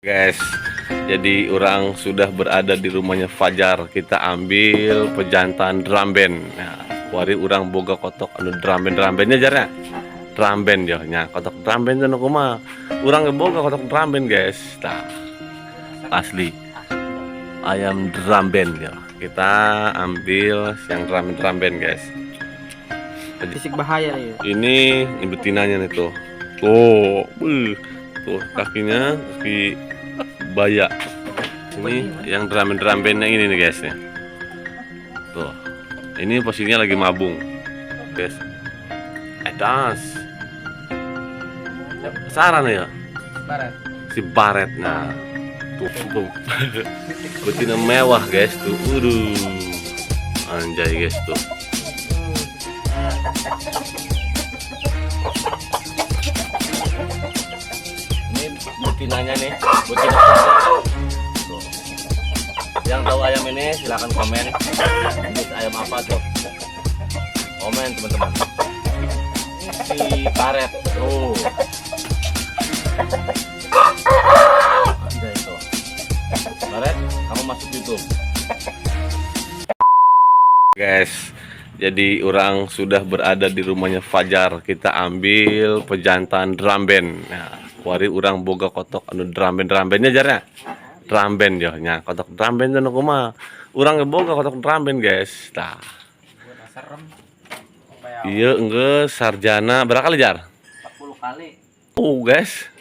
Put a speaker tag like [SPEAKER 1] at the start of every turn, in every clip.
[SPEAKER 1] Guys, jadi orang sudah berada di rumahnya Fajar. Kita ambil pejantan drum band. Nah, wari orang boga kotok anu drum bandnya jarnya. Drum band ya, nya kotok drum band anu kumaha. Urang boga kotok drum band, guys. Nah, asli ayam drum band ya. Kita ambil yang drum band, guys.
[SPEAKER 2] Fisik bahaya ya.
[SPEAKER 1] Ini betinanya nih tuh. Tuh, tuh kakinya kaki baya. Ini yang drum bandnya ini nih guys nih. Tuh, ini posisinya lagi mabung, guys. Das. Saran ya.
[SPEAKER 2] Barat.
[SPEAKER 1] Si Baret, nah. Tuh. Betina mewah guys tuh. Anjay guys tuh. Betinanya nih, betina tuh. Yang tahu ayam ini silahkan komen. Ini ayam apa tuh? Komen teman-teman. Si karet tuh. Anjay tuh. Karet, kamu masuk YouTube. Guys, jadi orang sudah berada di rumahnya Fajar. Kita ambil pejantan drum band. Nah, wari orang boga kotok anu drum bandnya jarnya. Drum band ya, nya kotok drum band anu kumaha. Urang boga kotok drum band, guys. Tah. Iya, enggak sarjana berapa kali jar?
[SPEAKER 2] 40 kali.
[SPEAKER 1] Guys.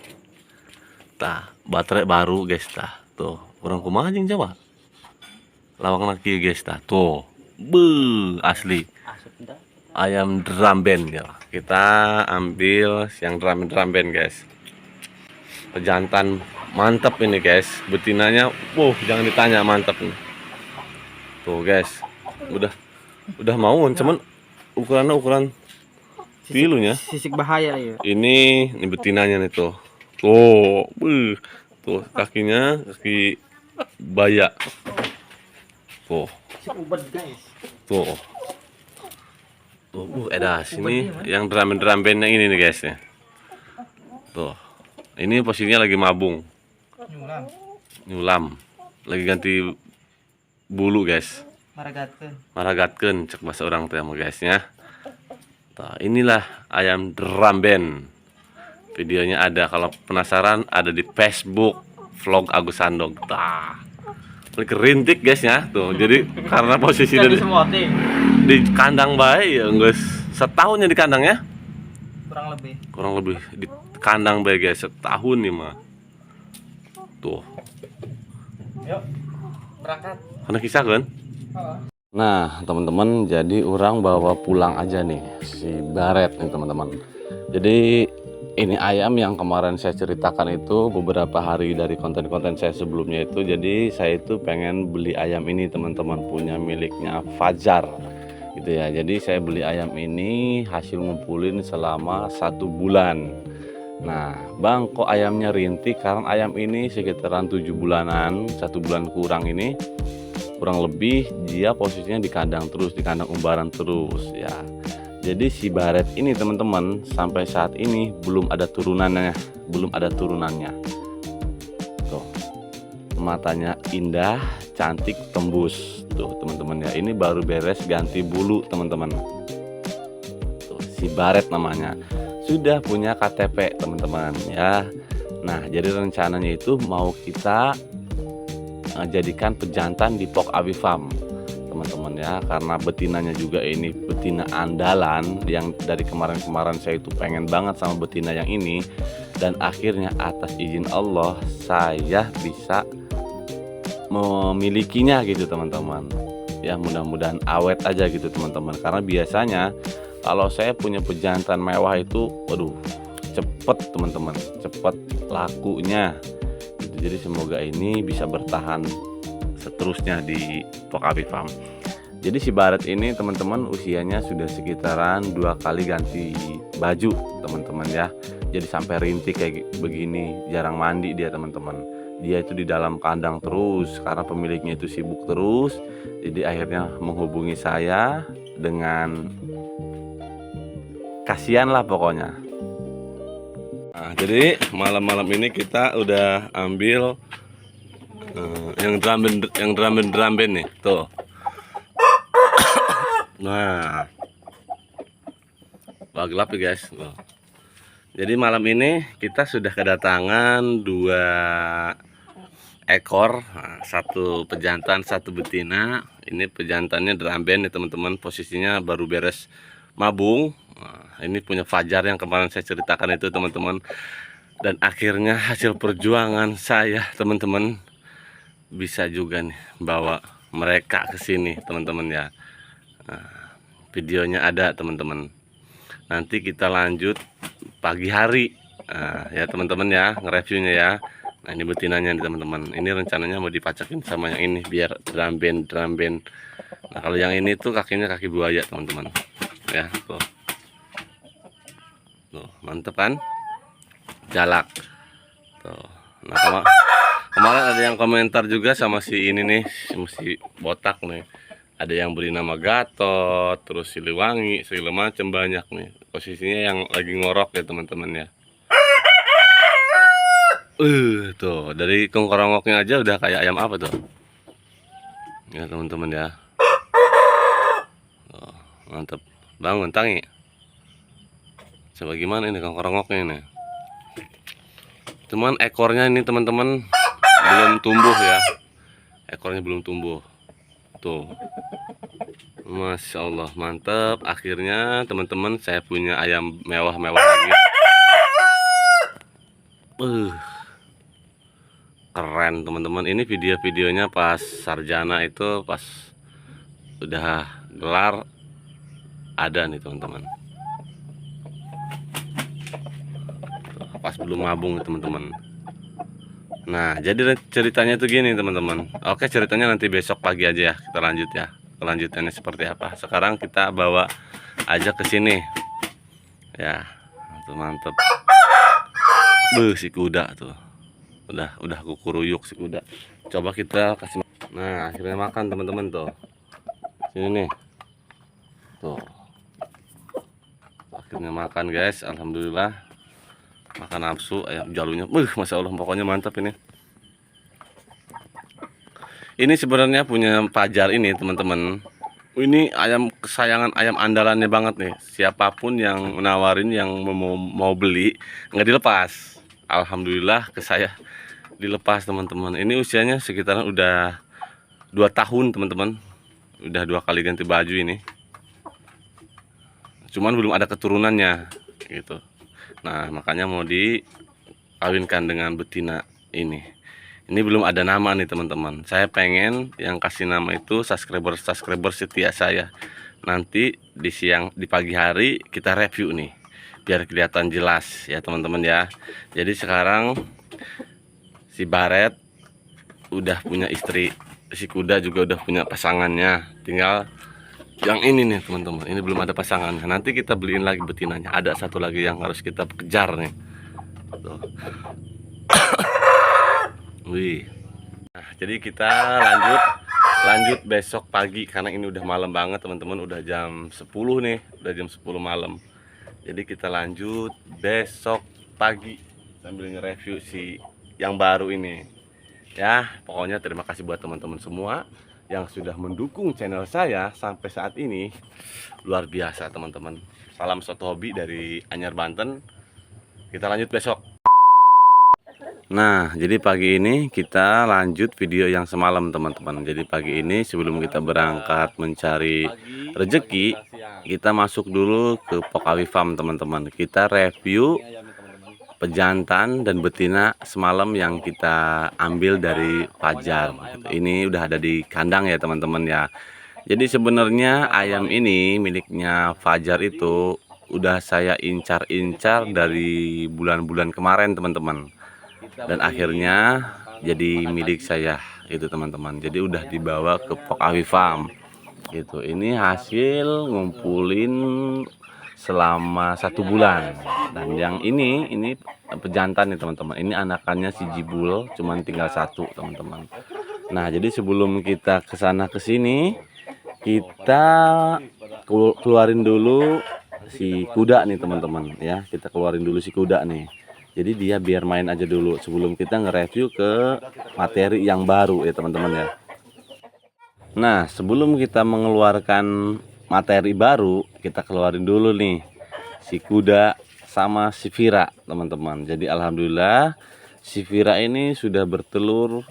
[SPEAKER 1] Tah, baterai baru, guys, tah. Tuh, urang kumaha jeung Jawa. Lawang laki, guys, tah. Tuh. Asli. Ayam drum band ya. Kita ambil yang drum band, guys. Pejantan mantap ini, guys. Betinanya, jangan ditanya, mantap nih. Tuh, guys. Udah mau, cuman ukurannya ukuran pilunya.
[SPEAKER 2] Fisik bahaya ya.
[SPEAKER 1] Ini betinanya nih tuh. Tuh, tuh kakinya kaki baya. Tuh.
[SPEAKER 2] Guys.
[SPEAKER 1] Tuh. Edas ini yang drum bandnya ini nih guys ya. Tuh. Ini posisinya lagi mabung. Nyulam. Lagi ganti bulu, guys. Maragatkeun cek bahasa orang teh mah guys ya. Tuh, inilah ayam drum band. Videonya ada, kalau penasaran ada di Facebook vlog Agus Sandog. Tah. Kerintik guys ya tuh. Jadi karena posisi di kandang baik ya guys, setahunnya di kandang ya, kurang lebih di kandang baik guys, setahun nih mah tuh.
[SPEAKER 2] Yuk berangkat.
[SPEAKER 1] Karena kisah kan. Nah teman-teman, jadi orang bawa pulang aja nih si Baret nih teman-teman. Jadi ini ayam yang kemarin saya ceritakan itu beberapa hari dari konten-konten saya sebelumnya itu. Jadi saya itu pengen beli ayam ini teman-teman, punya miliknya Fajar gitu ya. Jadi saya beli ayam ini hasil ngumpulin selama 1 bulan. Nah bang, kok ayamnya rintik? Karena ayam ini sekitaran 7 bulanan, 1 bulan kurang ini, kurang lebih dia posisinya di kandang terus, di kandang umbaran terus ya. Jadi si Baret ini teman-teman sampai saat ini belum ada turunannya, Tuh. Matanya indah, cantik, tembus. Tuh teman-teman ya. Ini baru beres ganti bulu, teman-teman. Tuh, si Baret namanya. Sudah punya KTP, teman-teman ya. Nah, jadi rencananya itu mau kita jadikan pejantan di Pok Abi Farm, teman-teman ya, karena betinanya juga ini betina andalan yang dari kemarin-kemarin saya itu pengen banget sama betina yang ini, dan akhirnya atas izin Allah saya bisa memilikinya gitu teman-teman ya. Mudah-mudahan awet aja gitu teman-teman, karena biasanya kalau saya punya pejantan mewah itu cepet teman-teman, cepet lakunya gitu. Jadi semoga ini bisa bertahan seterusnya di Pok Abi Farm. Jadi si Baret ini teman-teman usianya sudah sekitaran 2 kali ganti baju teman-teman ya. Jadi sampai rintik kayak begini, jarang mandi dia teman-teman. Dia itu di dalam kandang terus karena pemiliknya itu sibuk terus. Jadi akhirnya menghubungi saya dengan kasihan lah pokoknya. Nah, jadi malam-malam ini kita udah ambil yang drum band nih, tuh. Nah, wah gelap ya guys. Tuh. Jadi malam ini kita sudah kedatangan 2 ekor, nah, satu pejantan, satu betina. Ini pejantannya drum band nih teman-teman, posisinya baru beres mabung. Nah, ini punya Fajar yang kemarin saya ceritakan itu teman-teman. Dan akhirnya hasil perjuangan saya teman-teman bisa juga nih bawa mereka ke sini teman-teman ya. Nah, videonya ada teman-teman. Nanti kita lanjut pagi hari. Nah, ya teman-teman ya, nge-reviewnya ya. Nah, ini betinanya nih teman-teman. Ini rencananya mau dipacakin sama yang ini biar drum band. Nah, kalau yang ini tuh kakinya kaki buaya teman-teman. Ya, tuh. Tuh, mantep kan? Jalak. Tuh. Nah, kemarin ada yang komentar juga sama si ini nih, si botak nih. Ada yang beri nama Gatot, terus Siliwangi, segala macam banyak nih. Posisinya yang lagi ngorok ya teman-teman ya. Tuh dari kongkorongoknya aja udah kayak ayam apa tuh? Ya teman-teman ya. Tuh, mantep. Bangun tangi. Coba gimana ini kongkorongoknya ini? Cuman ekornya ini teman-teman belum tumbuh ya. Ekornya belum tumbuh. Tuh. Masya Allah mantap. Akhirnya teman-teman saya punya ayam mewah-mewah lagi. Keren teman-teman. Ini video-videonya pas sarjana itu pas udah gelar ada nih teman-teman. Pas belum mabung teman-teman. Nah jadi ceritanya tuh gini teman-teman. Oke ceritanya nanti besok pagi aja ya kita lanjut ya. Kelanjutannya seperti apa. Sekarang kita bawa aja ke sini. Ya, tuh mantep. Si kuda tuh. Udah kukuruyuk si kuda. Coba kita kasih. Nah, akhirnya makan teman-teman tuh. Sini nih. Tuh. Akhirnya makan guys, alhamdulillah. Makan nafsu ayam jalunya. Masya Allah pokoknya mantap ini. Ini sebenarnya punya Fajar ini teman-teman. Ini ayam kesayangan, ayam andalannya banget nih. Siapapun yang menawarin yang mau beli nggak dilepas. Alhamdulillah ke saya dilepas teman-teman. Ini usianya sekitaran udah 2 tahun teman-teman. Udah 2 kali ganti baju ini. Cuman belum ada keturunannya gitu. Nah makanya mau dikawinkan dengan betina ini. Ini belum ada nama nih teman-teman. Saya pengen yang kasih nama itu subscriber setia saya. Nanti di pagi hari kita review nih, biar kelihatan jelas ya teman-teman ya. Jadi sekarang si Baret udah punya istri, si kuda juga udah punya pasangannya. Tinggal yang ini nih teman-teman. Ini belum ada pasangannya. Nanti kita beliin lagi betinanya. Ada satu lagi yang harus kita kejar nih. Tuh. Wih. Nah, jadi kita lanjut besok pagi karena ini udah malam banget teman-teman, udah jam 10 nih, udah jam 10 malam. Jadi kita lanjut besok pagi sambil nge-review si yang baru ini. Ya, pokoknya terima kasih buat teman-teman semua yang sudah mendukung channel saya sampai saat ini. Luar biasa teman-teman. Salam Soto Hobi dari Anyar Banten. Kita lanjut besok. Nah, jadi pagi ini kita lanjut video yang semalam teman-teman. Jadi pagi ini sebelum kita berangkat mencari rezeki, kita masuk dulu ke Pokawi Farm teman-teman. Kita review pejantan dan betina semalam yang kita ambil dari Fajar. Ini udah ada di kandang ya teman-teman ya. Jadi sebenarnya ayam ini miliknya Fajar itu udah saya incar-incar dari bulan-bulan kemarin teman-teman. Dan akhirnya jadi milik saya itu teman-teman. Jadi udah dibawa ke Pokawi Farm gitu. Ini hasil ngumpulin selama 1 bulan. Dan yang ini pejantan nih teman-teman. Ini anakannya si Jibul, cuman tinggal 1 teman-teman. Nah jadi sebelum kita kesana kesini, kita keluarin dulu si kuda nih teman-teman ya. Kita keluarin dulu si kuda nih. Jadi dia biar main aja dulu sebelum kita nge-review ke materi yang baru ya teman-teman ya. Nah, sebelum kita mengeluarkan materi baru, kita keluarin dulu nih si kuda sama si Vira teman-teman. Jadi alhamdulillah si Vira ini sudah bertelur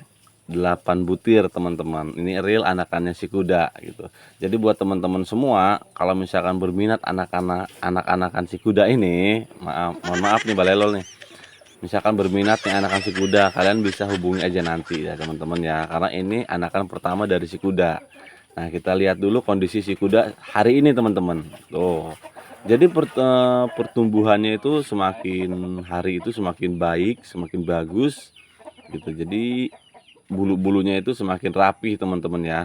[SPEAKER 1] 8 butir teman-teman. Ini real anakannya si kuda gitu. Jadi buat teman-teman semua, kalau misalkan berminat anak-anakan si kuda ini, mohon maaf nih Balelol nih. Misalkan berminat nih anakan si kuda, kalian bisa hubungi aja nanti ya teman-teman ya. Karena ini anakan pertama dari si kuda. Nah, kita lihat dulu kondisi si kuda hari ini teman-teman. Tuh. Jadi pertumbuhannya itu semakin hari itu semakin baik, semakin bagus gitu. Jadi bulu-bulunya itu semakin rapi teman-teman ya.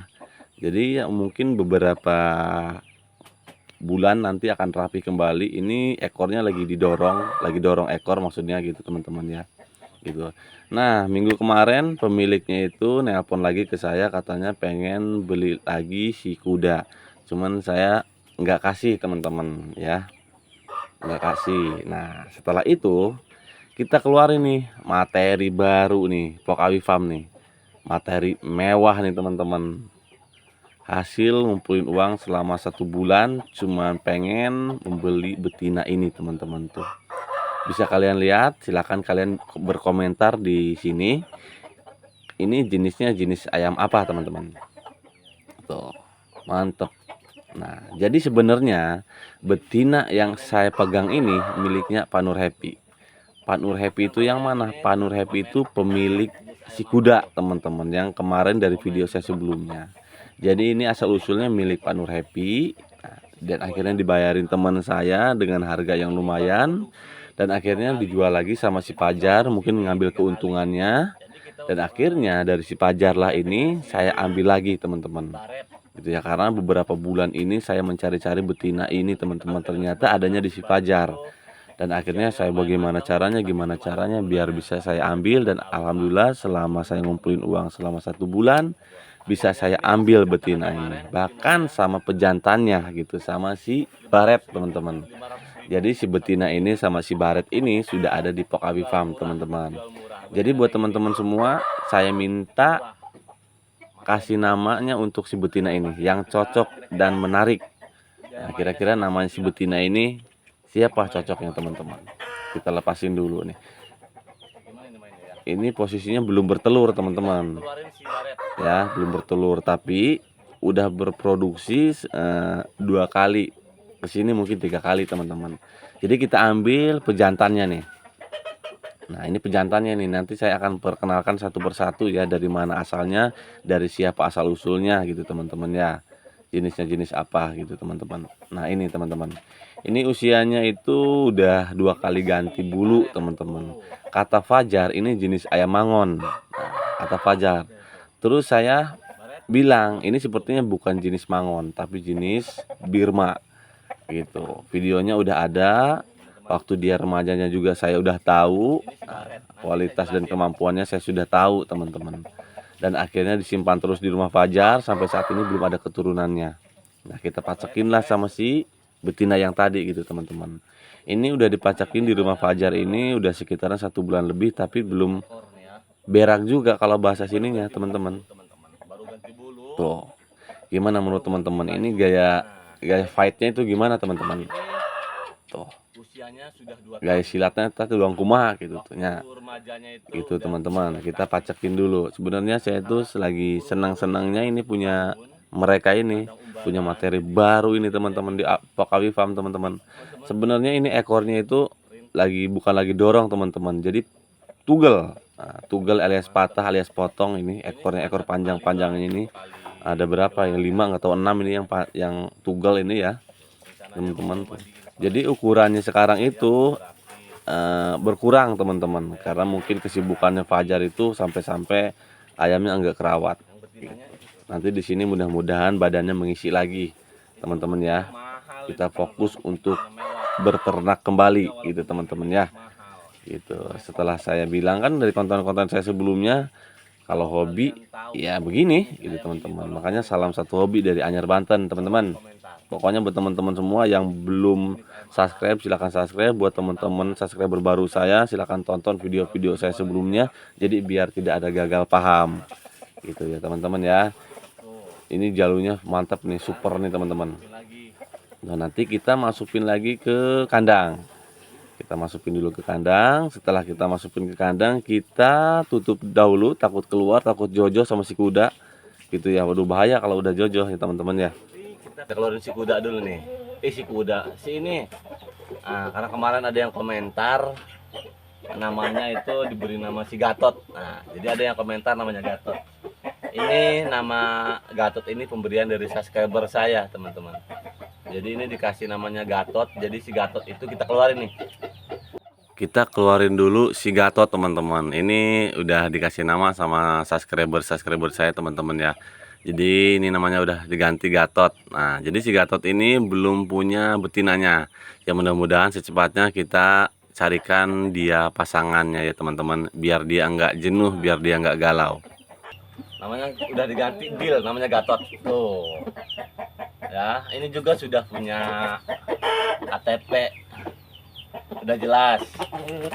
[SPEAKER 1] Jadi ya mungkin beberapa bulan nanti akan rapi kembali. Ini ekornya lagi dorong ekor maksudnya gitu teman-teman ya. Gitu. Nah, minggu kemarin pemiliknya itu nelpon lagi ke saya katanya pengen beli lagi si kuda. Cuman saya nggak kasih teman-teman ya. Nggak kasih. Nah, setelah itu kita keluarin nih materi baru nih, Pokawi Farm nih. Materi mewah nih teman-teman. Hasil ngumpulin uang selama 1 bulan cuman pengen membeli betina ini teman-teman tuh. Bisa kalian lihat, silakan kalian berkomentar di sini. Ini jenisnya jenis ayam apa teman-teman? Tuh, mantep. Nah, jadi sebenarnya betina yang saya pegang ini miliknya Pak Nur Happy. Pak Nur Happy itu yang mana? Pak Nur Happy itu pemilik si kuda teman-teman yang kemarin dari video saya sebelumnya. Jadi ini asal usulnya milik Pak Nur Happy. Nah, dan akhirnya dibayarin teman saya dengan harga yang lumayan. Dan akhirnya dijual lagi sama si Pajar, mungkin mengambil keuntungannya. Dan akhirnya dari si Pajar lah ini saya ambil lagi teman-teman. Gitu ya, karena beberapa bulan ini saya mencari-cari betina ini teman-teman, ternyata adanya di si Pajar. Dan akhirnya saya gimana caranya biar bisa saya ambil. Dan alhamdulillah selama saya ngumpulin uang selama 1 bulan bisa saya ambil betina ini, bahkan sama pejantannya gitu, sama si Baret teman-teman. Jadi si betina ini sama si Baret ini sudah ada di Pokawi Farm teman-teman. Jadi buat teman-teman semua, saya minta kasih namanya untuk si betina ini yang cocok dan menarik. Nah, kira-kira namanya si betina ini siapa cocoknya teman-teman? Kita lepasin dulu nih. Ini posisinya belum bertelur teman-teman ya, belum bertelur tapi udah berproduksi 2 kali kesini, mungkin 3 kali teman-teman. Jadi kita ambil pejantannya nih. Nah, ini pejantannya nih, nanti saya akan perkenalkan satu persatu ya, dari mana asalnya, dari siapa asal usulnya gitu teman-teman ya, jenisnya jenis apa gitu teman-teman. Nah, ini teman-teman, ini usianya itu udah 2 kali ganti bulu teman-teman. Kata Fajar ini jenis ayam mangon. Nah, kata Fajar. Terus saya bilang ini sepertinya bukan jenis mangon tapi jenis Birma gitu. Videonya udah ada. Waktu dia remajanya juga saya udah tahu. Nah, kualitas dan kemampuannya saya sudah tahu teman-teman. Dan akhirnya disimpan terus di rumah Fajar sampai saat ini belum ada keturunannya. Nah, kita pacekin lah sama si betina yang tadi gitu teman-teman. Ini udah dipacakin di rumah Fajar ini udah sekitaran 1 bulan lebih tapi belum berak juga kalau bahasa sininya teman-teman. Tuh, gimana menurut teman-teman? Ini gaya fightnya itu gimana teman-teman? Tuh, gaya silatnya tadi luang kumaha gitu tuh ya. Gitu teman-teman, kita pacekin dulu. Sebenarnya saya itu lagi senang-senangnya ini punya mereka ini, punya materi baru ini teman-teman di Pokawi Farm teman-teman. Sebenarnya ini ekornya itu bukan lagi dorong teman-teman. Jadi tugel. Nah, tugel alias patah alias potong ini ekornya, ekor panjang-panjangnya ini ada berapa ya, 5 nggak tahu 6 ini yang tugel ini ya teman-teman. Jadi ukurannya sekarang itu berkurang teman-teman, karena mungkin kesibukannya Fajar itu sampai-sampai ayamnya enggak kerawat gitu. Nanti di sini mudah-mudahan badannya mengisi lagi teman-teman ya, kita fokus untuk berternak kembali gitu teman-teman ya gitu. Setelah saya bilang kan dari konten-konten saya sebelumnya, kalau hobi ya begini gitu teman-teman. Makanya salam satu hobi dari Anyar Banten teman-teman. Pokoknya buat teman-teman semua yang belum subscribe silahkan subscribe. Buat teman-teman subscriber baru saya silahkan tonton video-video saya sebelumnya. Jadi biar tidak ada gagal paham gitu ya teman-teman ya. Ini jalurnya mantap nih, super nih teman-teman. Nah nanti kita masukin lagi ke kandang. Kita masukin dulu ke kandang. Setelah kita masukin ke kandang, kita tutup dahulu, takut keluar, takut jojo sama si kuda gitu ya. Waduh bahaya kalau udah jojo ya teman-teman ya. Kita keluarin si kuda dulu nih. Si kuda si ini karena kemarin ada yang komentar namanya itu diberi nama si Gatot. Nah jadi ada yang komentar namanya Gatot. Ini nama Gatot ini pemberian dari subscriber saya teman-teman. Jadi ini dikasih namanya Gatot. Jadi si Gatot itu kita keluarin nih. Kita keluarin dulu si Gatot teman-teman. Ini udah dikasih nama sama subscriber saya teman-teman ya. Jadi ini namanya udah diganti Gatot. Nah jadi si Gatot ini belum punya betinanya. Ya mudah-mudahan secepatnya kita carikan dia pasangannya ya teman-teman. Biar dia nggak jenuh, biar dia nggak galau. Namanya udah diganti Deal, namanya Gatot. Tuh. Ya, ini juga sudah punya KTP. Udah jelas. Tuh.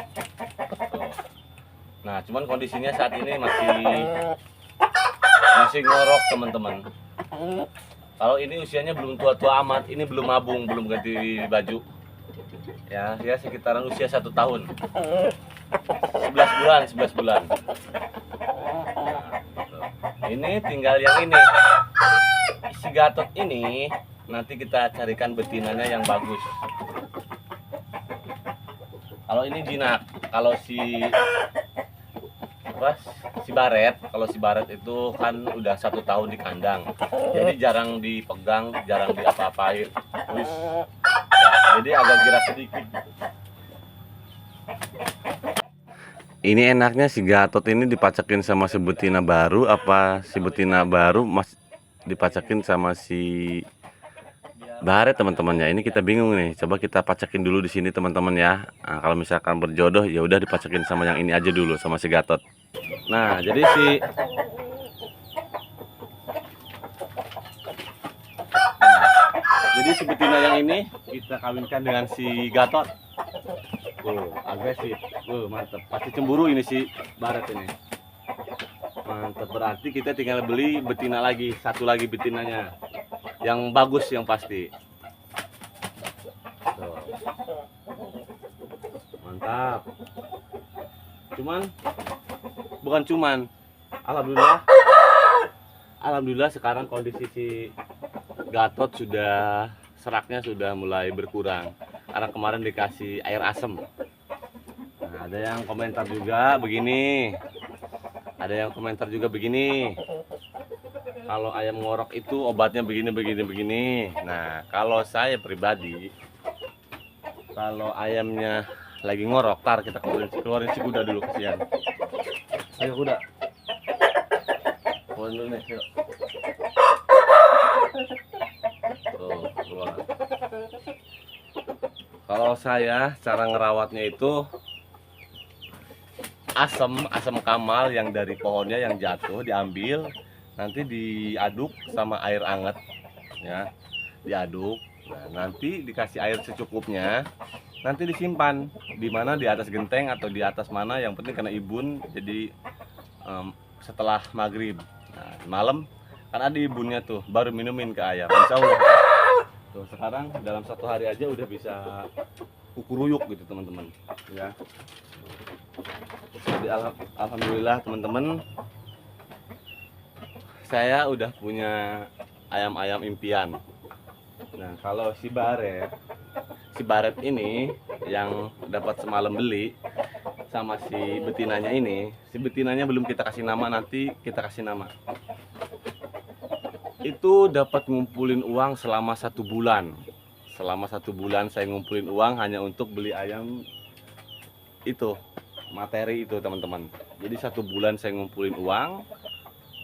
[SPEAKER 1] Nah, cuman kondisinya saat ini masih ngorok teman-teman. Kalau ini usianya belum tua-tua amat, ini belum mabung, belum ganti baju. Ya sekitaran usia 1 tahun. 11 bulan. Ini tinggal yang ini. Si Gatot ini nanti kita carikan betinanya yang bagus. Kalau ini jinak, kalau si Baret itu kan udah 1 tahun di kandang. Jadi jarang dipegang, jarang diapa-apain. Jadi agak gerak sedikit. Ini enaknya si Gatot ini dipacakin sama si betina baru apa si betina baru dipacakin sama si Baret teman-temannya. Ini kita bingung nih. Coba kita pacakin dulu di sini teman-teman ya. Nah, kalau misalkan berjodoh ya udah dipacakin sama yang ini aja dulu sama si Gatot. Nah, jadi si betina yang ini kita kawinkan dengan si Gatot. Agresif. Mantap. Pasti cemburu ini si Baret ini. Mantap, berarti kita tinggal beli betina lagi, satu lagi betinanya. Yang bagus yang pasti. Tuh. Mantap. Bukan cuman. Alhamdulillah sekarang kondisi si Gatot seraknya sudah mulai berkurang. Karena kemarin dikasih air asam. Nah, ada yang komentar juga begini. Kalau ayam ngorok itu obatnya begini. Nah, kalau saya pribadi, kalau ayamnya lagi ngorok, tar kita keluarin si kuda dulu, kasihan. Ayo kuda. Keluarin dulu nih, yuk. Tuh, keluar. Kalau saya cara ngerawatnya itu asam kamal yang dari pohonnya yang jatuh diambil, nanti diaduk sama air hangat ya, diaduk. Nah, nanti dikasih air secukupnya, nanti disimpan di mana, di atas genteng atau di atas mana, yang penting kena ibun. Jadi setelah maghrib, nah, malam kan ada ibunnya tuh, baru minumin ke ayam. Insya Allah. Tuh sekarang dalam 1 hari aja udah bisa kukuruyuk gitu teman-teman ya. Jadi alhamdulillah teman-teman, saya udah punya ayam-ayam impian. Nah kalau si Baret ini yang dapat semalam beli sama si betinanya ini, si betinanya belum kita kasih nama, nanti kita kasih nama. Itu dapat ngumpulin uang selama 1 bulan. Selama 1 bulan saya ngumpulin uang hanya untuk beli ayam itu, materi itu teman-teman. Jadi 1 bulan saya ngumpulin uang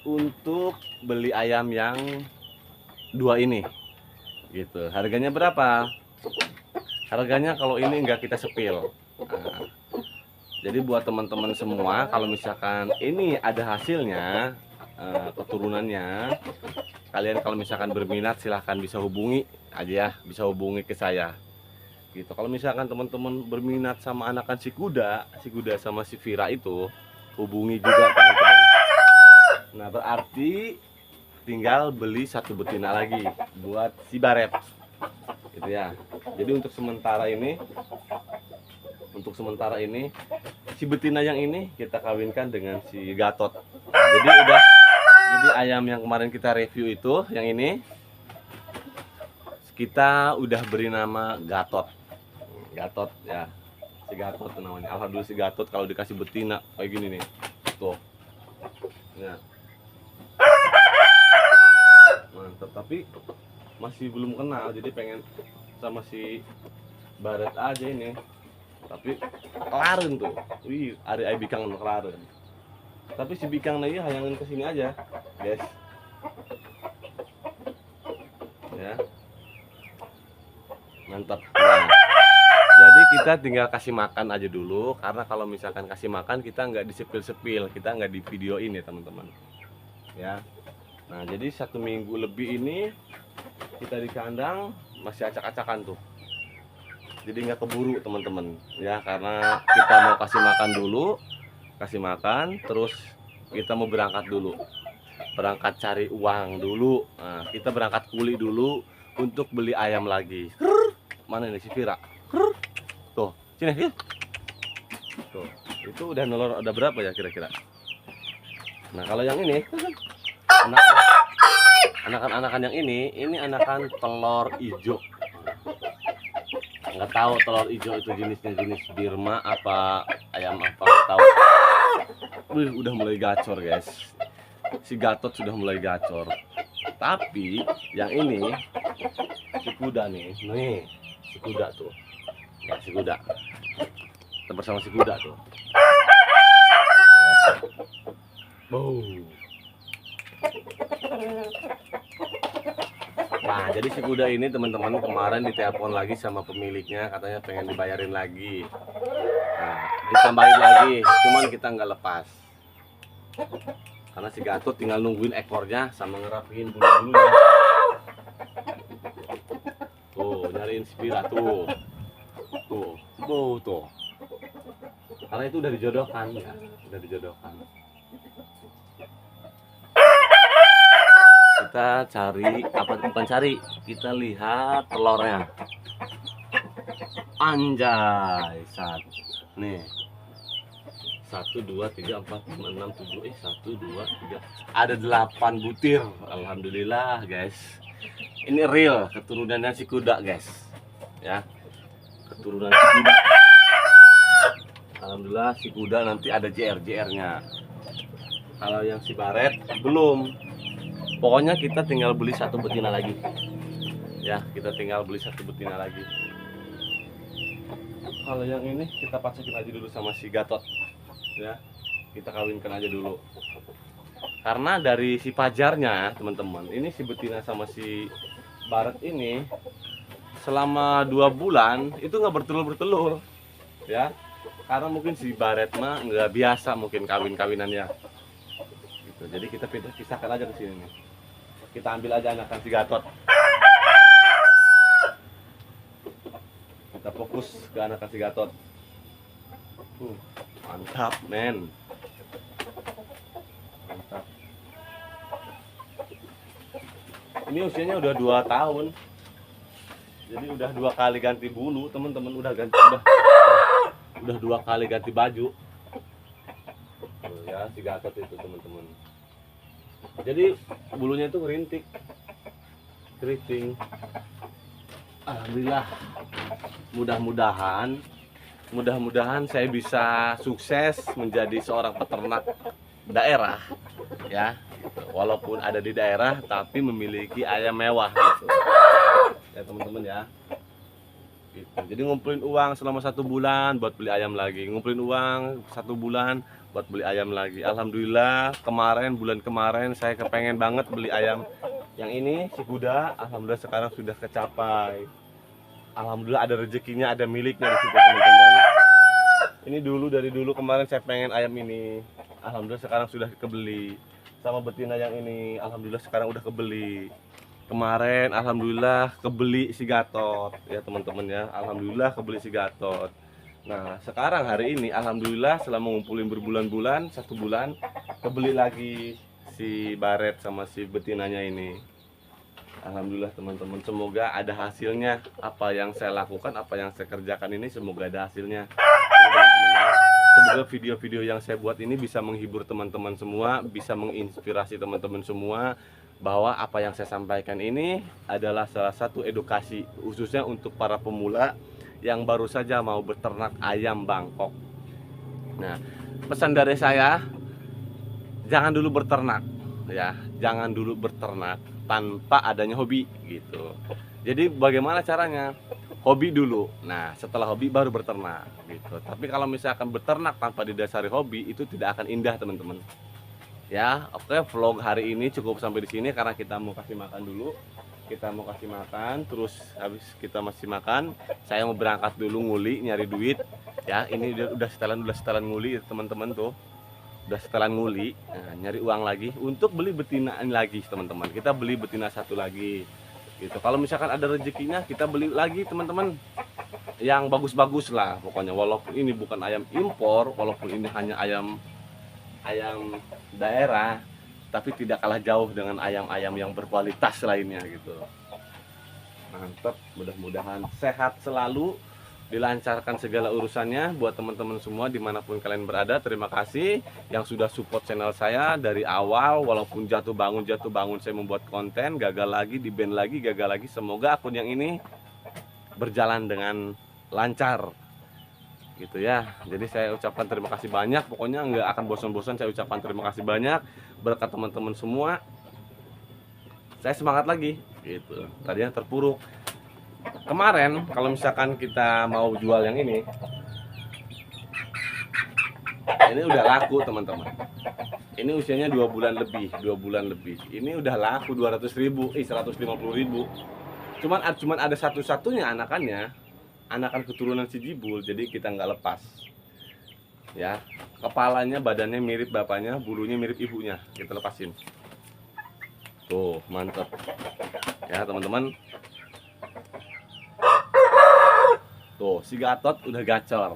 [SPEAKER 1] untuk beli ayam yang 2 ini gitu. Harganya berapa? Harganya kalau ini enggak kita sepil. Nah, jadi buat teman-teman semua, kalau misalkan ini ada hasilnya, keturunannya, kalian kalau misalkan berminat silahkan bisa hubungi aja ya, bisa hubungi ke saya gitu. Kalau misalkan teman-teman berminat sama anakan si kuda sama si Vira itu, hubungi juga teman-teman. Nah berarti tinggal beli satu betina lagi buat si Baret gitu ya. Jadi untuk sementara ini si betina yang ini kita kawinkan dengan si Gatot. Jadi ayam yang kemarin kita review itu yang ini kita udah beri nama Gatot ya, si Gatot namanya. Alhamdulillah si Gatot kalau dikasih betina kayak gini nih tuh ya, mantap. Tapi masih belum kenal, jadi pengen sama si Baret aja ini. Tapi kelarin tuh, wih, ada bikang kelarin. Tapi si bikang lagi hayangin kesini aja, guys. Ya, mantap. Nah, jadi kita tinggal kasih makan aja dulu, karena kalau misalkan kasih makan kita nggak disepil-sepil, kita nggak di videoin ya teman-teman. Ya, nah jadi 1 minggu lebih ini kita di kandang masih acak-acakan tuh. Jadi nggak keburu teman-teman ya, karena kita mau kasih makan dulu, terus kita mau berangkat cari uang dulu. Nah, kita berangkat kuli dulu untuk beli ayam lagi. Mana ini si Vira? Tuh, sini ya. Tuh, itu udah nelor, ada berapa ya kira-kira? Nah kalau yang ini anakan yang ini anakan telur hijau. Nggak tahu telur hijau itu jenisnya jenis Birma apa ayam apa, nggak tahu. Wih, udah mulai gacor guys, si Gatot sudah mulai gacor. Tapi yang ini si kuda nih si kuda tuh ya, si kuda kita bersama si kuda tuh. Wow. Nah jadi si kuda ini teman-teman kemarin ditelepon lagi sama pemiliknya, katanya pengen dibayarin lagi. Nah ditambahin lagi, cuman kita nggak lepas karena si Gatot tinggal nungguin ekornya sama ngerapihin bulu-bulunya. Tuh nyariin si Vira tuh karena itu udah dijodohkan ya, kita cari apa, bukan cari, kita lihat telurnya. Anjay, nih 1 2 3 4 5 6 7 1 2 3 ada 8 butir. Alhamdulillah guys, ini real keturunannya si kuda guys ya, keturunan si kuda. Alhamdulillah si kuda nanti ada JR nya. Kalau yang si Baret belum. Pokoknya kita tinggal beli 1 betina lagi ya, Kalau yang ini kita pacakin aja dulu sama si Gatot ya, kita kawinkan aja dulu. Karena dari si pajarnya teman-teman, ini si betina sama si Baret ini selama 2 bulan itu nggak bertelur ya, karena mungkin si Baret mah nggak biasa mungkin kawinannya gitu. Jadi kita pisahkan aja ke sini nih, kita ambil aja anakan si Gatot, kita fokus ke anakan si Gatot. Mantap men, mantap. Ini usianya udah 2 tahun, jadi udah 2 kali ganti bulu teman-teman, udah 2 kali ganti baju. Tuh, ya si Gatot itu teman-teman. Jadi bulunya itu keriting. Alhamdulillah, mudah-mudahan saya bisa sukses menjadi seorang peternak daerah ya, walaupun ada di daerah tapi memiliki ayam mewah gitu ya teman-teman ya gitu. Jadi ngumpulin uang selama 1 bulan buat beli ayam lagi, ngumpulin uang 1 bulan buat beli ayam lagi. Alhamdulillah bulan kemarin saya kepengen banget beli ayam yang ini si kuda. Alhamdulillah sekarang sudah kecapai. Alhamdulillah ada rezekinya, ada miliknya di situ teman-teman. Ini dari dulu kemarin saya pengen ayam ini. Alhamdulillah sekarang sudah kebeli.
[SPEAKER 3] sama betina yang ini alhamdulillah sekarang udah kebeli. Kemarin alhamdulillah kebeli si Gatot ya teman-teman ya. Alhamdulillah kebeli si Gatot. Nah sekarang hari ini alhamdulillah selama ngumpulin berbulan-bulan, 1 bulan kebeli lagi si Baret sama si betinanya ini. Alhamdulillah teman-teman, semoga ada hasilnya. Apa yang saya lakukan, apa yang saya kerjakan ini semoga ada hasilnya. Semoga video-video yang saya buat ini bisa menghibur teman-teman semua, bisa menginspirasi teman-teman semua, bahwa apa yang saya sampaikan ini adalah salah satu edukasi khususnya untuk para pemula yang baru saja mau beternak ayam Bangkok. Nah, pesan dari saya, jangan dulu beternak ya, jangan dulu beternak tanpa adanya hobi gitu. Jadi bagaimana caranya? Hobi dulu. Nah, setelah hobi baru beternak gitu. Tapi kalau misalkan beternak tanpa didasari hobi itu tidak akan indah, teman-teman. Ya, oke, vlog hari ini cukup sampai di sini karena kita mau kasih makan dulu. Kita mau kasih makan, terus habis kita masih makan, saya mau berangkat dulu nguli nyari duit. Ya, ini udah setelan nguli teman-teman tuh. Udah setelan nguli, nah, nyari uang lagi untuk beli betinaan lagi, teman-teman. Kita beli betina 1 lagi. Gitu. Kalau misalkan ada rezekinya, kita beli lagi, teman-teman. Yang bagus-bagus lah pokoknya, walaupun ini bukan ayam impor, walaupun ini hanya ayam daerah, tapi tidak kalah jauh dengan ayam-ayam yang berkualitas lainnya gitu. Mantap, mudah-mudahan sehat selalu, dilancarkan segala urusannya buat teman-teman semua dimanapun kalian berada. Terima kasih yang sudah support channel saya dari awal, walaupun jatuh bangun saya membuat konten, gagal lagi, di ban lagi, gagal lagi. Semoga akun yang ini berjalan dengan lancar gitu ya. Jadi saya ucapkan terima kasih banyak, pokoknya nggak akan bosan-bosan saya ucapkan terima kasih banyak berkat teman-teman semua. Saya semangat lagi gitu. Tadinya terpuruk kemarin, kalau misalkan kita mau jual yang ini udah laku teman-teman. Ini usianya 2 bulan lebih, ini udah laku 200.000, 150.000. Cuman ada satu-satunya anakan keturunan si Jibul, jadi kita nggak lepas ya. Kepalanya, badannya mirip bapaknya, bulunya mirip ibunya, kita lepasin tuh. Mantap ya teman-teman. Tuh si Gatot udah gacor.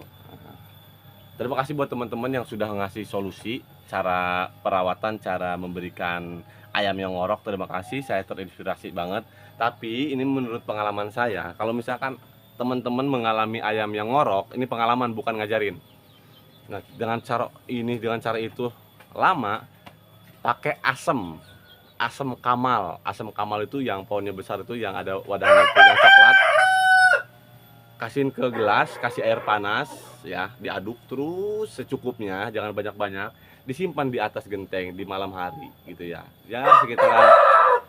[SPEAKER 3] Terima kasih buat teman-teman yang sudah ngasih solusi cara perawatan, cara memberikan ayam yang ngorok. Terima kasih, saya terinspirasi banget. Tapi ini menurut pengalaman saya, kalau misalkan teman-teman mengalami ayam yang ngorok, ini pengalaman bukan ngajarin. Nah, dengan cara ini, dengan cara itu lama, pakai asam kamal. Asam kamal itu yang pohonnya besar itu, yang ada wadahnya itu, yang coklat. Kasihin ke gelas, kasih air panas ya, diaduk terus secukupnya, jangan banyak-banyak. Disimpan di atas genteng di malam hari gitu ya. Ya sekitaran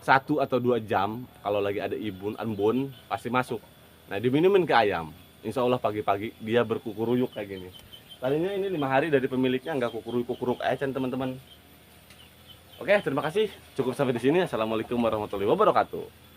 [SPEAKER 3] 1 atau 2 jam, kalau lagi ada embun pasti masuk. Nah, diminumin ke ayam, insya Allah pagi-pagi dia berkukuruyuk kayak gini. Tadinya ini 5 hari dari pemiliknya nggak kukuruyuk aja teman-teman. Oke, terima kasih. Cukup sampai di sini. Assalamualaikum warahmatullahi wabarakatuh.